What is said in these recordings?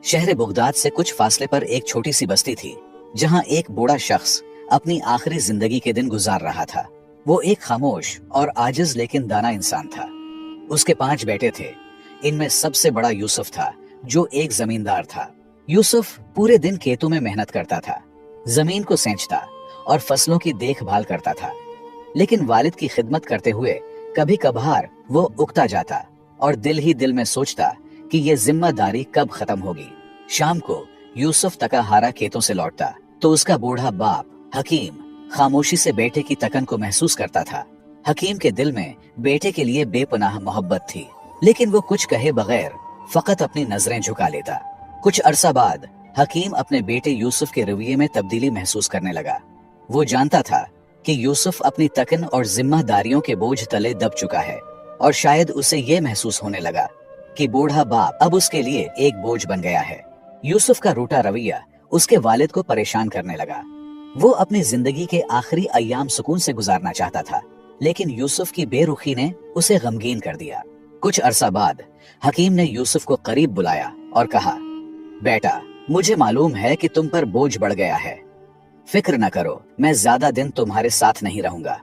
शहर बगदाद से कुछ फासले पर एक छोटी सी बस्ती थी, जहां एक बूढ़ा शख्स अपनी आखिरी जिंदगी के दिन गुजार रहा था। वो एक खामोश और आजिज लेकिन दाना इंसान था। उसके 5 बेटे थे। इनमें सबसे बड़ा यूसुफ था, जो एक जमींदार था। यूसुफ पूरे दिन खेतों में मेहनत करता था, जमीन को सेंचता और फसलों की देखभाल करता था। लेकिन वालिद की खिदमत करते हुए कभी कभार वो उकता जाता और दिल ही दिल में सोचता कि ये जिम्मेदारी कब खत्म होगी। शाम को यूसुफ तकाहारा खेतों से लौटता तो उसका बूढ़ा बाप हकीम खामोशी से बेटे की तकन को महसूस करता था। हकीम के दिल में बेटे के लिए बेपनाह मोहब्बत थी, लेकिन वो कुछ कहे बगैर फकत अपनी नजरें झुका लेता। कुछ अरसा बाद हकीम अपने बेटे यूसुफ के रवैये में तब्दीली महसूस करने लगा। वो जानता था कि यूसुफ अपनी तकन और जिम्मेदारियों के बोझ तले दब चुका है, और शायद उसे ये महसूस होने लगा कि बूढ़ा बाप अब उसके लिए एक बोझ बन गया है। यूसुफ का रूठा रवैया उसके वालिद को परेशान करने लगा। वो अपनी जिंदगी के आखिरी अय्याम सुकून से गुजारना चाहता था, लेकिन यूसुफ की बेरुखी ने उसे गमगीन कर दिया। कुछ अरसा बाद हकीम ने यूसुफ को करीब बुलाया और कहा, बेटा, मुझे मालूम है कि तुम पर बोझ बढ़ गया है। फिक्र न करो, मैं ज्यादा दिन तुम्हारे साथ नहीं रहूंगा।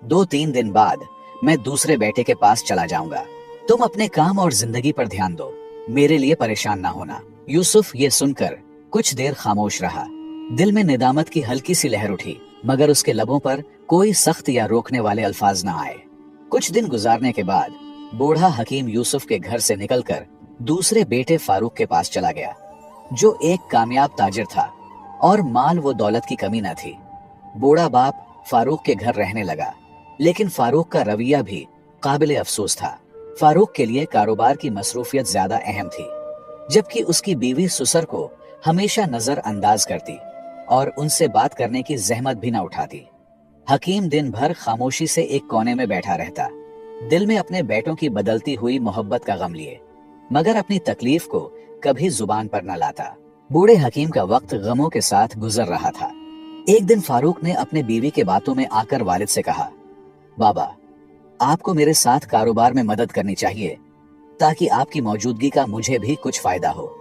2-3 दिन बाद मैं दूसरे बेटे के पास चला जाऊंगा। तुम अपने काम और जिंदगी पर ध्यान दो, मेरे लिए परेशान ना होना। यूसुफ ये सुनकर कुछ देर खामोश रहा। दिल में निदामत की हल्की सी लहर उठी, मगर उसके लबों पर कोई सख्त या रोकने वाले अल्फाज न आए। कुछ दिन गुजारने के बाद बूढ़ा हकीम यूसुफ के घर से निकलकर दूसरे बेटे फारूक के पास चला गया, जो एक कामयाब ताजिर था और माल व दौलत की कमी न थी। बूढ़ा बाप फारूक के घर रहने लगा, लेकिन फारूक का रवैया भी काबिले अफसोस था। फारूक के लिए कारोबार की मसरूफियत ज्यादा अहम थी, जबकि उसकी बीवी सुसर को हमेशा नजरअंदाज करती और उनसे बात करने की जहमत भी न उठाती। हकीम दिन भर खामोशी से एक कोने में बैठा रहता, दिल में अपने बेटों की बदलती हुई मोहब्बत का गम लिए, मगर अपनी तकलीफ को कभी जुबान पर न लाता। बूढ़े हकीम का वक्त गमों के साथ गुजर रहा था। एक दिन फारूक ने अपने बीवी के बातों में आकर वालिद से कहा, बाबा, आपको मेरे साथ कारोबार में मदद करनी चाहिए, ताकि आपकी मौजूदगी का मुझे भी कुछ फायदा हो।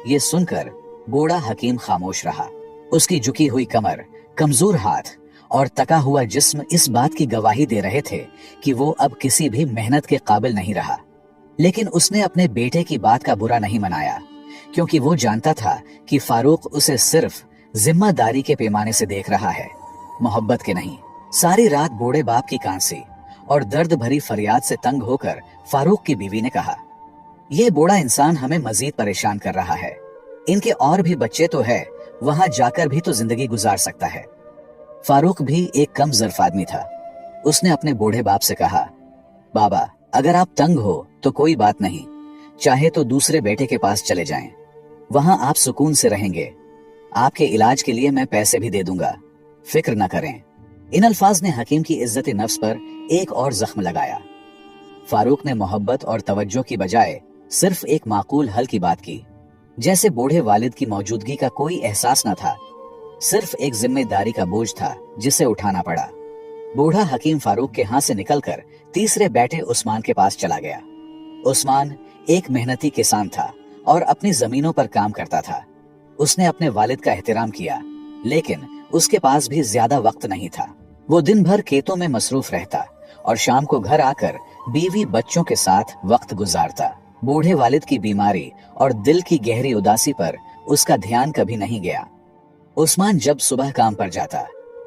ये सुनकर बूढ़ा हकीम खामोश रहा। उसकी झुकी हुई कमर, कमजोर हाथ और तका हुआ जिस्म इस बात की गवाही दे रहे थे कि वो अब किसी भी मेहनत के काबिल नहीं रहा। लेकिन उसने अपने बेटे की बात का बुरा नहीं मनाया, क्योंकि वो जानता था कि फारूक उसे सिर्फ जिम्मेदारी के पैमाने से देख रहा है, मोहब्बत के नहीं। सारी रात बूढ़े बाप की कांसी और दर्द भरी फरियाद से तंग होकर फारूक की बीवी ने कहा, ये बूढ़ा इंसान हमें मजीद परेशान कर रहा है। इनके और भी बच्चे तो है, वहां जाकर भी तो जिंदगी गुजार सकता है। फारूक भी एक कम ज़र्फ आदमी था। उसने अपने बूढ़े बाप से कहा, बाबा, अगर आप तंग हो तो कोई बात नहीं, चाहे तो दूसरे बेटे के पास चले जाएं, वहां आप सुकून से रहेंगे। आपके इलाज के लिए मैं पैसे भी दे दूंगा, फिक्र न करें। इन अल्फाज ने हकीम की इज्जत नफ्स पर एक और जख्म लगाया। फारूक ने मोहब्बत और तवज्जो की बजाय सिर्फ एक माकूल हल की बात की, जैसे बूढ़े वालिद की मौजूदगी का कोई एहसास न था, सिर्फ एक जिम्मेदारी का बोझ था जिसे उठाना पड़ा। बूढ़ा हकीम फारूक के हाथ से निकलकर तीसरे बेटे उस्मान के पास चला गया। उस्मान एक मेहनती किसान था और अपनी जमीनों पर काम करता था। उसने अपने वालिद का एहतराम किया, लेकिन उसके पास भी ज्यादा वक्त नहीं था। वो दिन भर खेतों में मसरूफ रहता और शाम को घर आकर बीवी बच्चों के साथ वक्त गुजारता। बूढ़े वालिद की बीमारी और दिल की गहरी उदासी पर उसका ध्यान कभी नहीं गया। उस्मान जब सुबह काम पर जाता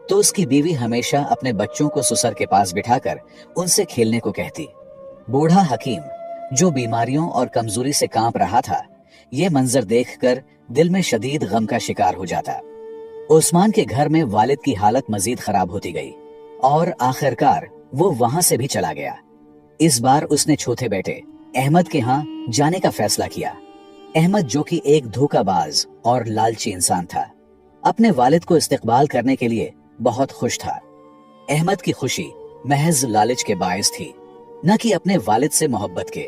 तो उसकी बीवी हमेशा अपने बच्चों को सुसर के पास बिठाकर उनसे खेलने को कहती। बूढ़ा हकीम, जो बीमारियों और कमजोरी से कांप रहा था, ये मंजर देखकर दिल में शदीद गम का शिकार हो जाता। उस्मान के घर में वालिद की हालत मजीद खराब होती गई और आखिरकार वो वहां से भी चला गया। इस बार उसने चौथे बेटे अहमद के यहाँ जाने का फैसला किया। अहमद, जो कि एक धोखाबाज और लालची इंसान था, अपने वालिद को इस्तकबाल करने के लिए बहुत खुश था। अहमद की खुशी महज लालच के बायस थी, न कि अपने वालिद से मोहब्बत के।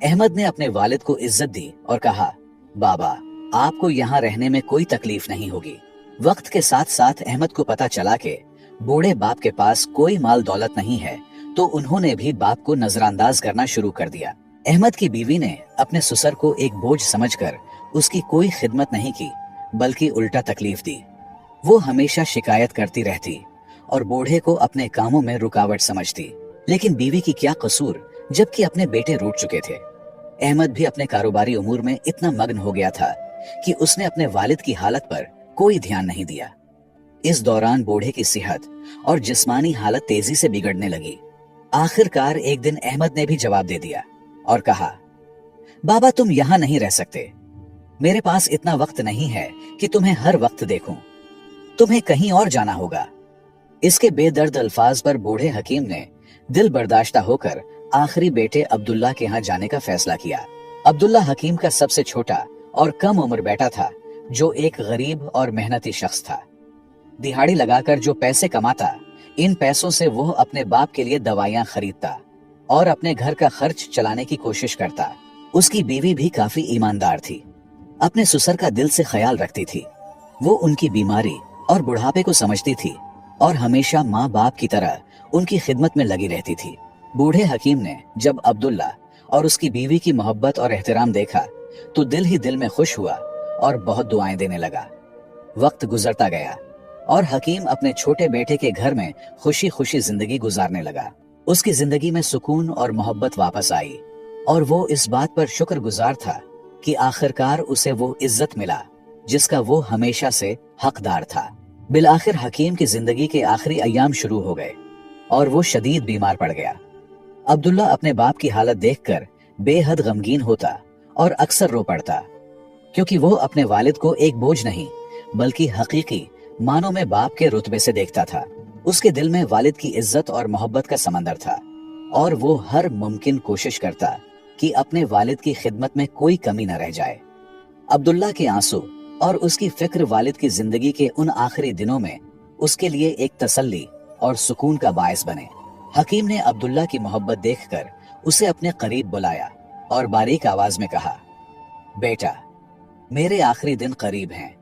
अहमद ने अपने वालिद को इज्जत दी और कहा, बाबा, आपको यहाँ रहने में कोई तकलीफ नहीं होगी। वक्त के साथ साथ अहमद को पता चला कि बूढ़े बाप के पास कोई माल दौलत नहीं है, तो उन्होंने भी बाप को नजरअंदाज करना शुरू कर दिया। अहमद की बीवी ने अपने ससुर को एक बोझ समझकर उसकी कोई खिदमत नहीं की बल्कि उल्टा तकलीफ दी। वो हमेशा शिकायत करती रहती और बूढ़े को अपने कामों में रुकावट समझती। लेकिन बीवी की क्या कसूर जबकि अपने बेटे रूठ चुके थे। अहमद भी अपने कारोबारी उमूर में इतना मग्न हो गया था कि उसने अपने वालिद की हालत पर कोई ध्यान नहीं दिया। इस दौरान बूढ़े की सेहत और जिस्मानी हालत तेजी से बिगड़ने लगी। आखिरकार एक दिन अहमद ने भी जवाब दे दिया और कहा, बाबा तुम यहाँ नहीं रह सकते। मेरे पास इतना वक्त नहीं है कि तुम्हें हर वक्त देखूं। तुम्हें कहीं और जाना होगा। इसके बेदर्द अल्फाज पर बूढ़े हकीम ने दिल बर्दाश्ता होकर आखिरी बेटे अब्दुल्ला के यहाँ जाने का फैसला किया। अब्दुल्ला हकीम का सबसे छोटा और कम उम्र बेटा था, जो एक गरीब और मेहनती शख्स था। दिहाड़ी लगाकर जो पैसे कमाता, इन पैसों से वो अपने बाप के लिए दवाइयां खरीदता और अपने घर का खर्च चलाने की कोशिश करता। उसकी बीवी भी काफी ईमानदार थी, अपने ससुर का दिल से ख्याल रखती थी। वो उनकी बीमारी और बुढ़ापे को समझती थी और हमेशा माँ बाप की तरह उनकी खिदमत में लगी रहती थी। बूढ़े हकीम ने जब अब्दुल्ला और उसकी बीवी की मोहब्बत और एहतराम देखा तो दिल ही दिल में खुश हुआ और बहुत दुआएं देने लगा। वक्त गुजरता गया और हकीम अपने छोटे बेटे के घर में खुशी खुशी जिंदगी गुजारने लगा। उसकी जिंदगी में सुकून और मोहब्बत वापस आई और वो इस बात पर शुक्रगुजार था कि आखिरकार उसे वो इज्जत मिला जिसका वो हमेशा से हकदार था। बिलाखिर हकीम की जिंदगी के आखिरी अय्याम शुरू हो गए और वो शदीद बीमार पड़ गया। अब्दुल्ला अपने बाप की हालत देखकर बेहद गमगीन होता और अक्सर रो पड़ता, क्योंकि वो अपने वालिद को एक बोझ नहीं बल्कि हकीकी मानो में बाप के रुतबे से देखता था। उसके दिल में वालिद की इज्जत और मोहब्बत का समंदर था और वो हर मुमकिन कोशिश करता कि अपने वालिद की खिदमत में कोई कमी न रह जाए। अब्दुल्ला के आंसू और उसकी फिक्र वालिद की जिंदगी के उन आखिरी दिनों में उसके लिए एक तसल्ली और सुकून का बायस बने। हकीम ने अब्दुल्ला की मोहब्बत देखकर उसे अपने करीब बुलाया और बारीक आवाज में कहा, बेटा, मेरे आखिरी दिन करीब हैं।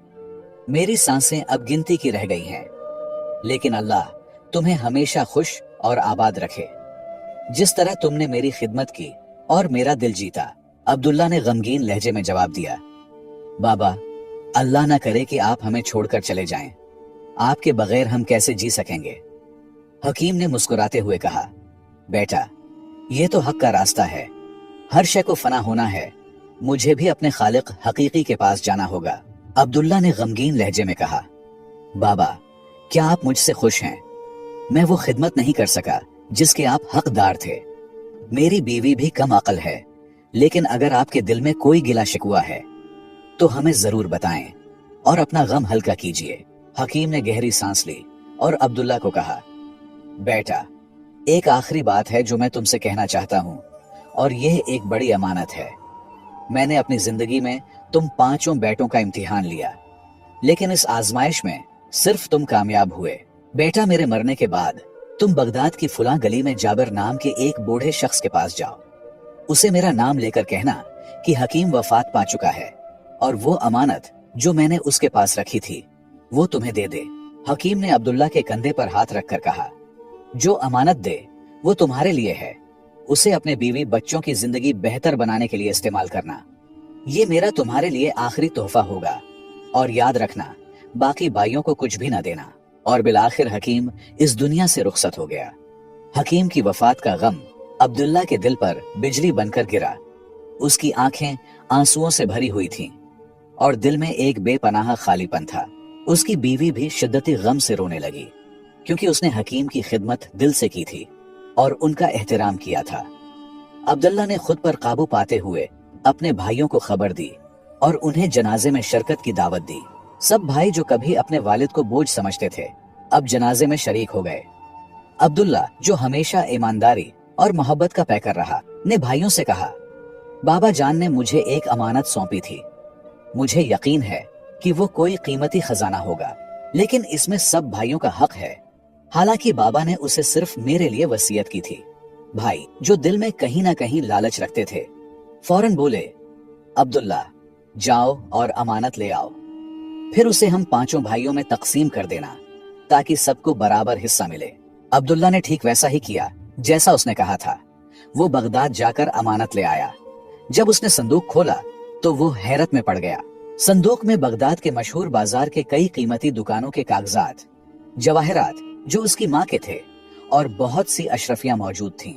मेरी सांसें अब गिनती की रह गई हैं, लेकिन अल्लाह तुम्हें हमेशा खुश और आबाद रखे। जिस तरह तुमने मेरी खिदमत की और मेरा दिल जीता। अब्दुल्ला ने गमगीन लहजे में जवाब दिया, बाबा, अल्लाह ना करे कि आप हमें छोड़कर चले जाएं। आपके बगैर हम कैसे जी सकेंगे। हकीम ने मुस्कुराते हुए कहा, बेटा, ये तो हक का रास्ता है। हर शय को फना होना है। मुझे भी अपने खालिक हकीकी के पास जाना होगा। अब्दुल्ला ने गमगीन लहजे में कहा, बाबा, क्या आप मुझसे खुश हैं? मैं वो खिदमत नहीं कर सका जिसके आप हकदार थे। मेरी बीवी भी कम अकल है, लेकिन अगर आपके दिल में कोई गिला शिकवा है तो हमें जरूर बताएं और अपना गम हल्का कीजिए। हकीम ने गहरी सांस ली और अब्दुल्ला को कहा, बेटा, एक आखिरी बात है जो मैं तुमसे कहना चाहता हूं और यह एक बड़ी अमानत है। मैंने अपनी जिंदगी में तुम पांचों बेटों का इम्तिहान लिया, लेकिन इस आजमाइश में सिर्फ तुम कामयाब हुए। बेटा, मेरे मरने के बाद तुम बगदाद की फुला गली में जाबिर नाम के एक बूढ़े शख्स के पास जाओ। उसे मेरा नाम लेकर कहना कि हकीम वफात पा चुका है और वो अमानत जो मैंने उसके पास रखी थी वो तुम्हें दे दे। हकीम ने अब्दुल्ला के कंधे पर हाथ रखकर कहा, जो अमानत दे वो तुम्हारे लिए है। उसे अपने बीवी बच्चों की जिंदगी बेहतर बनाने के लिए इस्तेमाल करना। ये मेरा तुम्हारे लिए आखिरी तोहफा होगा और याद रखना, बाकी भाइयों को कुछ भी ना देना। और बिलाखिर हकीम इस दुनिया से रुखसत हो गया। हकीम की वफात का गम अब्दुल्ला के दिल पर बिजली बनकर गिरा। उसकी आंखें आंसुओं से भरी हुई थीं और दिल में एक बेपनाह खालीपन था। उसकी बीवी भी शिद्दती गम से रोने लगी, क्योंकि उसने हकीम की खिदमत दिल से की थी और उनका एहतराम किया था। अब्दुल्ला ने खुद पर काबू पाते हुए अपने भाइयों को खबर दी और उन्हें जनाजे में शिरकत की दावत दी। सब भाई जो कभी अपने वालिद को बोझ समझते थे, अब जनाजे में शरीक हो गए। अब्दुल्ला, जो हमेशा ईमानदारी और मोहब्बत का पैकर रहा, ने भाइयों से कहा, बाबा जान ने मुझे एक अमानत सौंपी थी। मुझे यकीन है कि वो कोई कीमती खजाना होगा, लेकिन इसमें सब भाइयों का हक है। हालांकि बाबा ने उसे सिर्फ मेरे लिए वसीयत की थी। भाई, जो दिल में कहीं ना कहीं लालच रखते थे, फौरन बोले, अब्दुल्ला, जाओ और अमानत ले आओ। फिर उसे हम पांचों भाइयों में तकसीम कर देना ताकि सबको बराबर हिस्सा मिले। अब्दुल्ला ने ठीक वैसा ही किया जैसा उसने कहा था। वो बगदाद जाकर अमानत ले आया। जब उसने संदूक खोला तो वो हैरत में पड़ गया। संदूक में बगदाद के मशहूर बाजार के कई कीमती दुकानों के कागजात, जवाहरात जो उसकी माँ के थे, और बहुत सी अशरफियां मौजूद थीं।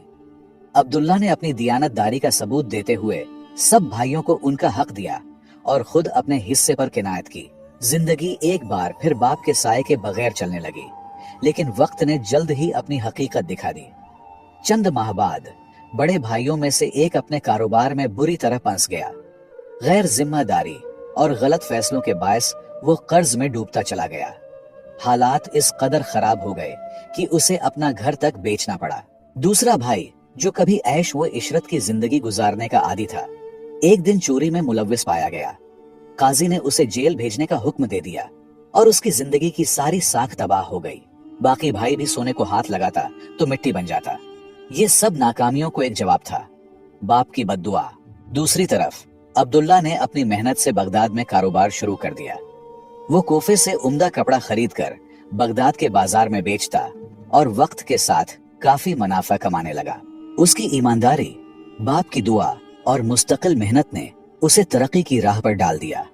अब्दुल्ला ने अपनी दियानतदारी का सबूत देते हुए सब भाइयों को उनका हक दिया और खुद अपने हिस्से पर किनायत की। जिंदगी एक बार फिर बाप के साए के बगैर चलने लगी, लेकिन वक्त ने जल्द ही अपनी हकीकत दिखा दी। चंद माह बाद बड़े भाइयों में से एक अपने कारोबार में बुरी तरह फंस गया। गैर जिम्मेदारी और गलत फैसलों के बायस वो कर्ज में डूबता चला गया। हालात इस कदर खराब हो गए कि उसे अपना घर तक बेचना पड़ा। दूसरा भाई, जो कभी ऐश व इशरत की जिंदगी गुजारने का आदी था, एक दिन चोरी में मुलव्विस पाया गया। काजी ने उसे जेल भेजने का हुक्म दे दिया और उसकी जिंदगी की सारी साख तबाह हो गई। बाकी भाई भी सोने को हाथ लगाता तो मिट्टी बन जाता। ये सब नाकामियों को एक जवाब था, बाप की बद्दुआ। दूसरी तरफ अब्दुल्ला ने अपनी मेहनत से बगदाद में कारोबार शुरू कर दिया। वो कोफे से उम्दा कपड़ा खरीद कर बगदाद के बाजार में बेचता और वक्त के साथ काफी मुनाफा कमाने लगा। उसकी ईमानदारी, बाप की दुआ और मुस्तकिल मेहनत ने उसे तरक्की की राह पर डाल दिया।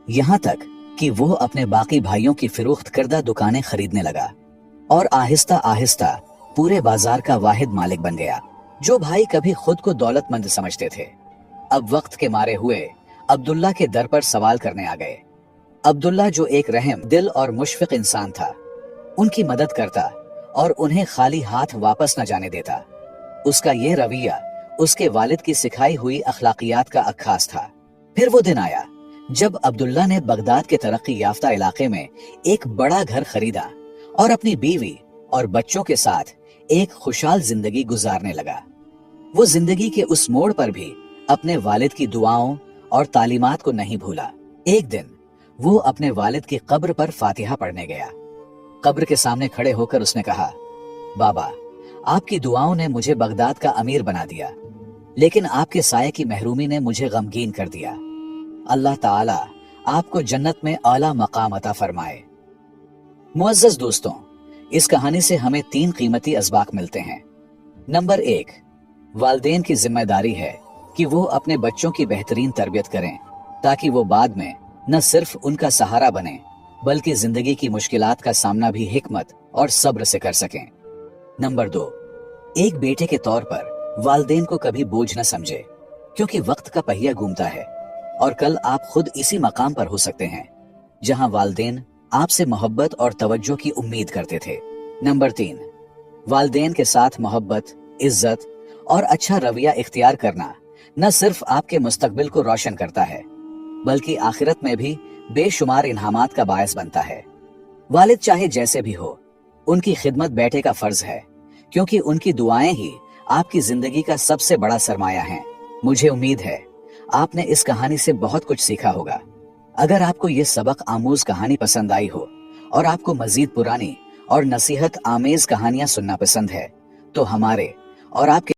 यहाँ तक कि वो अपने बाकी भाइयों की फिरोख्त करदा दुकानें खरीदने लगा और आहिस्ता आहिस्ता पूरे बाजार का वाहिद मालिक बन गया। जो भाई कभी खुद को दौलतमंद समझते थे, अब वक्त के मारे हुए अब्दुल्ला के दर पर सवाल करने आ गए। अब्दुल्ला, जो एक रहम दिल और मुशफिक इंसान था, उनकी मदद करता और उन्हें खाली हाथ वापस न जाने देता। उसका ये रवैया उसके वालिद की सिखाई हुई अखलाकियात का अक्खास था। फिर वो दिन आया जब अब्दुल्ला ने बगदाद के तरक्की याफ्ता इलाके में एक बड़ा घर खरीदा और अपनी बीवी और बच्चों के साथ एक खुशहाल जिंदगी गुजारने लगा। वो जिंदगी के उस मोड़ पर भी अपने वालिद की दुआओं और तालीमात को नहीं भूला। एक दिन वो अपने वालिद की कब्र पर फातिहा पढ़ने गया। कब्र के सामने खड़े होकर उसने कहा, बाबा, आपकी दुआओं ने मुझे बगदाद का अमीर बना दिया, लेकिन आपके साये की महरूमी ने मुझे गमगीन कर दिया। अल्लाह ताला आपको जन्नत में आला मकाम अता फरमाए। मुअज़्ज़ज़ दोस्तों, इस कहानी से हमें 3 कीमती असबाक मिलते हैं। नंबर 1, वालिदैन की जिम्मेदारी है कि वो अपने बच्चों की बेहतरीन तरबियत करें ताकि वो बाद में न सिर्फ उनका सहारा बने बल्कि जिंदगी की मुश्किलात का सामना भी हिकमत और सब्र से कर सकें। नंबर 2, एक बेटे के तौर पर वालिदैन को कभी बोझ न समझे, क्योंकि वक्त का पहिया घूमता है और कल आप खुद इसी मकाम पर हो सकते हैं जहां वालिदैन आपसे मोहब्बत और तवज्जो की उम्मीद करते थे। नंबर 3, वालिदैन के साथ मोहब्बत, इज्जत और अच्छा रवैया इख्तियार करना न सिर्फ आपके मुस्तकबिल को रोशन करता है बल्कि आखिरत में भी बेशुमार इनामात का बायस बनता है। वालिद चाहे जैसे भी हो, उनकी खिदमत बेटे का फर्ज है, क्योंकि उनकी दुआएं ही आपकी जिंदगी का सबसे बड़ा सरमाया है। मुझे उम्मीद है आपने इस कहानी से बहुत कुछ सीखा होगा। अगर आपको ये सबक आमूज कहानी पसंद आई हो और आपको मजीद पुरानी और नसीहत आमेज कहानियां सुनना पसंद है, तो हमारे और आपके